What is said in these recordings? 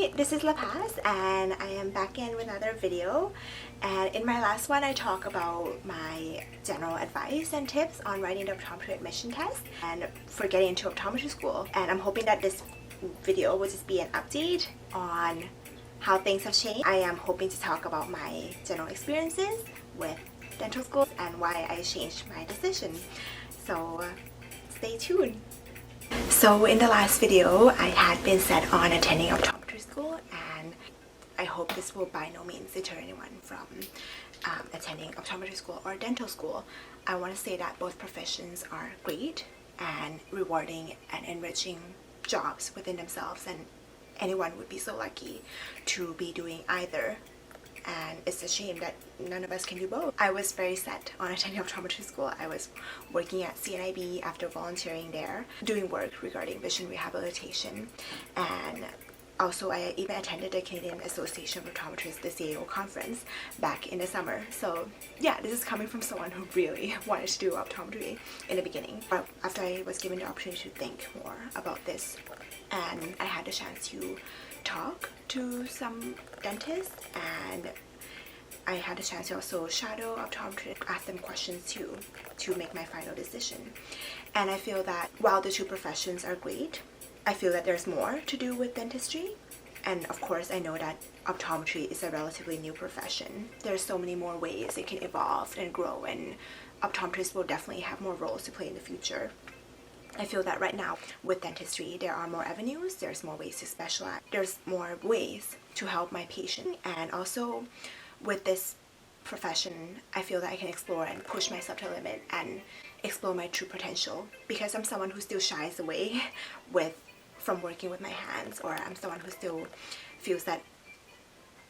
Hi, this is La Paz and I am back in with another video. And in my last one I talk about my general advice and tips on writing the optometry admission test and for getting into optometry school. And I'm hoping that this video will just be an update on how things have changed. I am hoping to talk about my general experiences with dental school and why I changed my decision. So stay tuned. So in the last video, I had been set on attending optometry school, and I hope this will by no means deter anyone from attending optometry school or dental school. I want to say that both professions are great and rewarding and enriching jobs within themselves, and anyone would be so lucky to be doing either. And it's a shame that none of us can do both. I was very set on attending optometry school. I was working at CNIB after volunteering there, doing work regarding vision rehabilitation, and also I even attended the Canadian Association of Optometrists, the CAO conference, back in the summer. So yeah, this is coming from someone who really wanted to do optometry in the beginning. But after I was given the opportunity to think more about this, and I had the chance to talk to some dentists, and I had a chance to also shadow optometrists, ask them questions too, to make my final decision. And I feel that while the two professions are great, I feel that there's more to do with dentistry. And of course, I know that optometry is a relatively new profession. There's so many more ways it can evolve and grow, and optometrists will definitely have more roles to play in the future. I feel that right now with dentistry there are more avenues, there's more ways to specialize, there's more ways to help my patient, and also with this profession I feel that I can explore and push myself to the limit and explore my true potential, because I'm someone who still shies away from working with my hands, or I'm someone who still feels that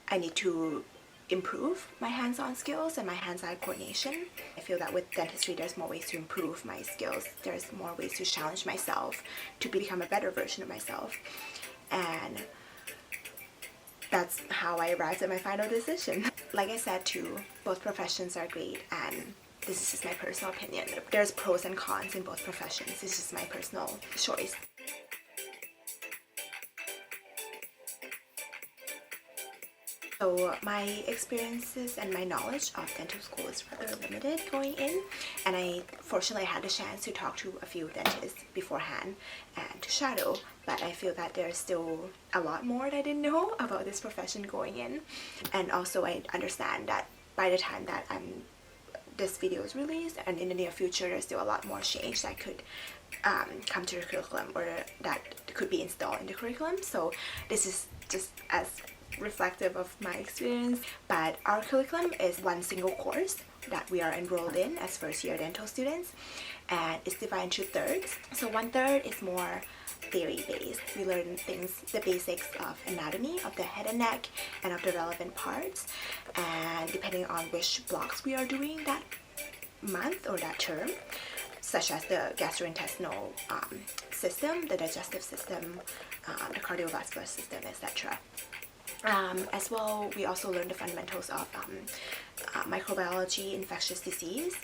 I need to improve my hands-on skills and my hands-eye coordination. I feel that with dentistry there's more ways to improve my skills, there's more ways to challenge myself to become a better version of myself, and that's how I arrived at my final decision. Like I said too, both professions are great, and this is just my personal opinion. There's pros and cons in both professions, this is my personal choice. So my experiences and my knowledge of dental school is rather limited going in, and I fortunately had a chance to talk to a few dentists beforehand and to shadow, but I feel that there's still a lot more that I didn't know about this profession going in. And also I understand that by the time that this video is released and in the near future there's still a lot more change that could come to the curriculum, or that could be installed in the curriculum. So this is just as reflective of my experience, but our curriculum is one single course that we are enrolled in as first year dental students, and it's divided into thirds. So 1/3 is more theory based. We learn the basics of anatomy of the head and neck and of the relevant parts, and depending on which blocks we are doing that month or that term, such as the gastrointestinal system, the digestive system, the cardiovascular system, etc. As well, we also learn the fundamentals of microbiology, infectious diseases,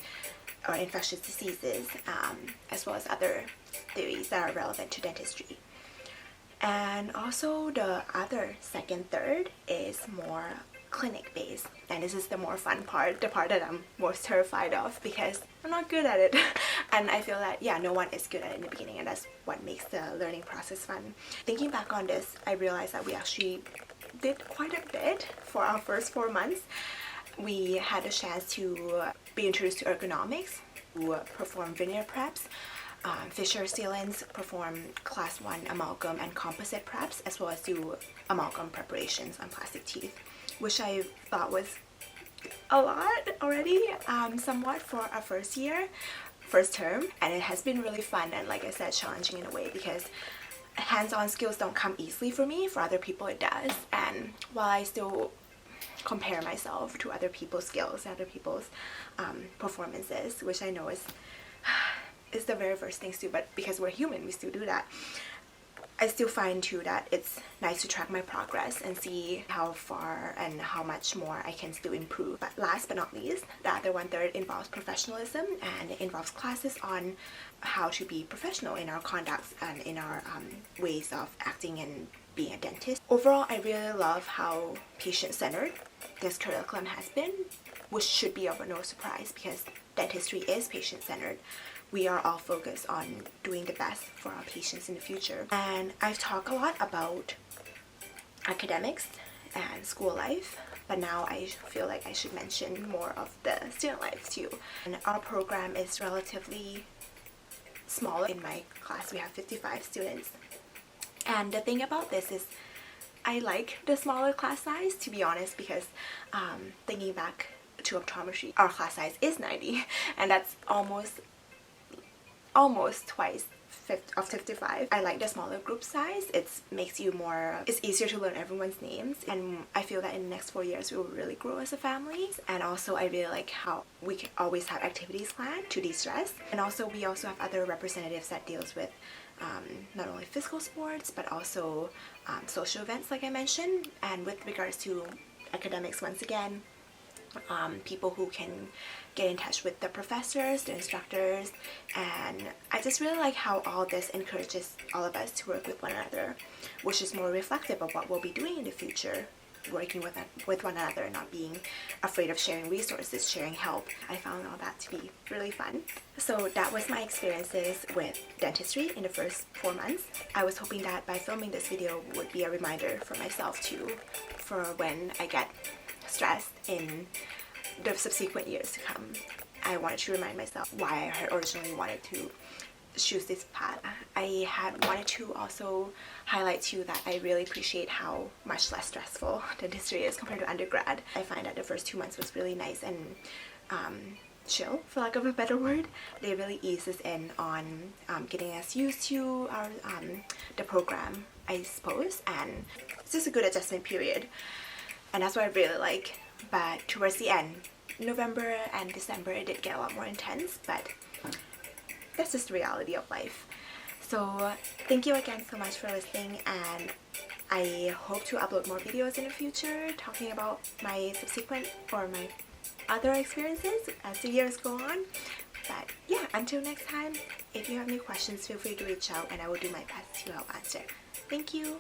as well as other theories that are relevant to dentistry. And also the other second third is more clinic based, and this is the more fun part, the part that I'm most terrified of, because I'm not good at it. And I feel that yeah, no one is good at it in the beginning, and that's what makes the learning process fun. Thinking back on this, I realized that we actually did quite a bit for our first 4 months. We had a chance to be introduced to ergonomics, to perform veneer preps, fissure sealants, perform class 1 amalgam and composite preps, as well as do amalgam preparations on plastic teeth, which I thought was a lot already, somewhat for our first term, and it has been really fun and, like I said, challenging in a way, because hands-on skills don't come easily for me. For other people it does, and while I still compare myself to other people's skills, other people's performances, which I know is the very first things to do, but because we're human we still do that. I still find too that it's nice to track my progress and see how far and how much more I can still improve. But last but not least, the other 1/3 involves professionalism, and it involves classes on how to be professional in our conducts and in our ways of acting and being a dentist. Overall, I really love how patient-centered this curriculum has been, which should be of no surprise because dentistry is patient-centered. We are all focused on doing the best for our patients in the future. And I've talked a lot about academics and school life, but now I feel like I should mention more of the student life too. And our program is relatively small. In my class we have 55 students, and the thing about this is I like the smaller class size, to be honest, because thinking back to optometry, our class size is 90, and that's almost twice of 55. I like the smaller group size. It makes you more, it's easier to learn everyone's names, and I feel that in the next 4 years we will really grow as a family. And also I really like how we can always have activities planned to de-stress, and also we also have other representatives that deals with not only physical sports but also social events like I mentioned. And with regards to academics, once again, people who can get in touch with the professors, the instructors, and I just really like how all this encourages all of us to work with one another, which is more reflective of what we'll be doing in the future, working with one another, not being afraid of sharing resources, sharing help. I found all that to be really fun. So that was my experiences with dentistry in the first 4 months. I was hoping that by filming this video would be a reminder for myself too, for when I get stressed in the subsequent years to come. I wanted to remind myself why I had originally wanted to choose this path. I had wanted to also highlight to you that I really appreciate how much less stressful dentistry is compared to undergrad. I find that the first 2 months was really nice and chill, for lack of a better word. They really eased us in on getting us used to our the program, I suppose, and it's just a good adjustment period. And that's what I really like. But towards the end, November and December, it did get a lot more intense, but that's just the reality of life. So thank you again so much for listening, and I hope to upload more videos in the future talking about my subsequent or my other experiences as the years go on. But yeah, until next time, if you have any questions, feel free to reach out and I will do my best to help answer. Thank you!